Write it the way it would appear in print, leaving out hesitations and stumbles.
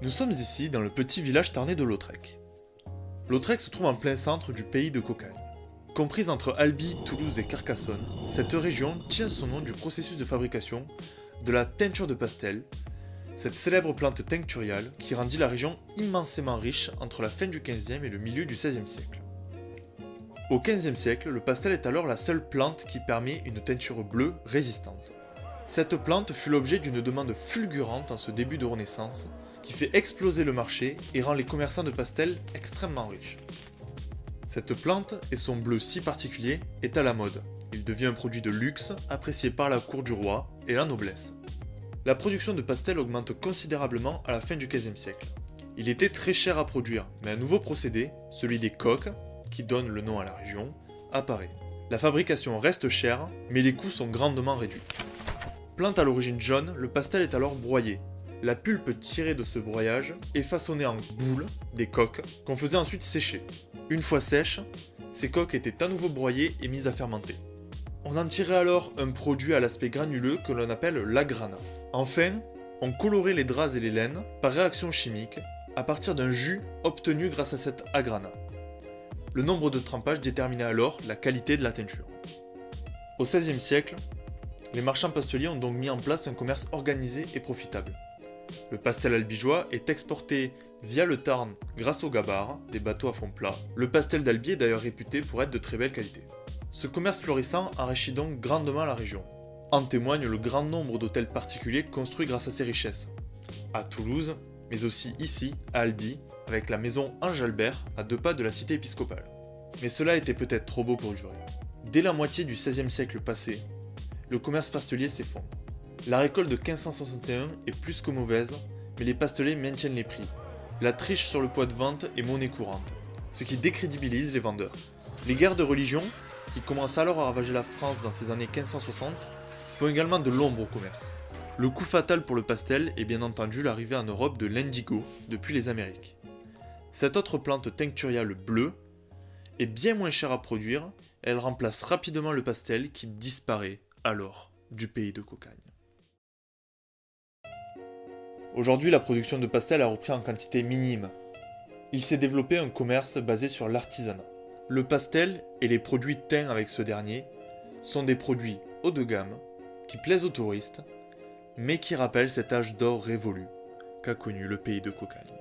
Nous sommes ici dans le petit village tarnais de Lautrec. Lautrec se trouve en plein centre du pays de Cocagne. Comprise entre Albi, Toulouse et Carcassonne, cette région tient son nom du processus de fabrication de la teinture de pastel, cette célèbre plante tincturiale qui rendit la région immensément riche entre la fin du XVe et le milieu du XVIe siècle. Au XVe siècle, le pastel est alors la seule plante qui permet une teinture bleue résistante. Cette plante fut l'objet d'une demande fulgurante en ce début de Renaissance, qui fait exploser le marché et rend les commerçants de pastel extrêmement riches. Cette plante et son bleu si particulier est à la mode. Il devient un produit de luxe apprécié par la cour du roi et la noblesse. La production de pastel augmente considérablement à la fin du XVe siècle. Il était très cher à produire, mais un nouveau procédé, celui des coques, qui donne le nom à la région, apparaît. La fabrication reste chère, mais les coûts sont grandement réduits. Plante à l'origine jaune, le pastel est alors broyé. La pulpe tirée de ce broyage est façonnée en boules, des coques, qu'on faisait ensuite sécher. Une fois sèches, ces coques étaient à nouveau broyées et mises à fermenter. On en tirait alors un produit à l'aspect granuleux que l'on appelle l'agrana. Enfin, on colorait les draps et les laines par réaction chimique à partir d'un jus obtenu grâce à cet agrana. Le nombre de trempages déterminait alors la qualité de la teinture. Au XVIe siècle, les marchands pasteliers ont donc mis en place un commerce organisé et profitable. Le pastel albigeois est exporté via le Tarn grâce aux gabarres, des bateaux à fond plat. Le pastel d'Albi est d'ailleurs réputé pour être de très belle qualité. Ce commerce florissant enrichit donc grandement la région. En témoigne le grand nombre d'hôtels particuliers construits grâce à ces richesses. À Toulouse, mais aussi ici, à Albi, avec la maison Ange-Albert à 2 pas de la cité épiscopale. Mais cela était peut-être trop beau pour durer. Dès la moitié du XVIe siècle passé, le commerce pastelier s'effondre. La récolte de 1561 est plus que mauvaise, mais les pasteliers maintiennent les prix. La triche sur le poids de vente est monnaie courante, ce qui décrédibilise les vendeurs. Les guerres de religion, qui commencent alors à ravager la France dans ces années 1560, font également de l'ombre au commerce. Le coup fatal pour le pastel est bien entendu l'arrivée en Europe de l'indigo depuis les Amériques. Cette autre plante tincturiale bleue est bien moins chère à produire, elle remplace rapidement le pastel qui disparaît alors du pays de Cocagne. Aujourd'hui, la production de pastel a repris en quantité minime. Il s'est développé un commerce basé sur l'artisanat. Le pastel et les produits teints avec ce dernier sont des produits haut de gamme qui plaisent aux touristes, mais qui rappellent cet âge d'or révolu qu'a connu le pays de Cocagne.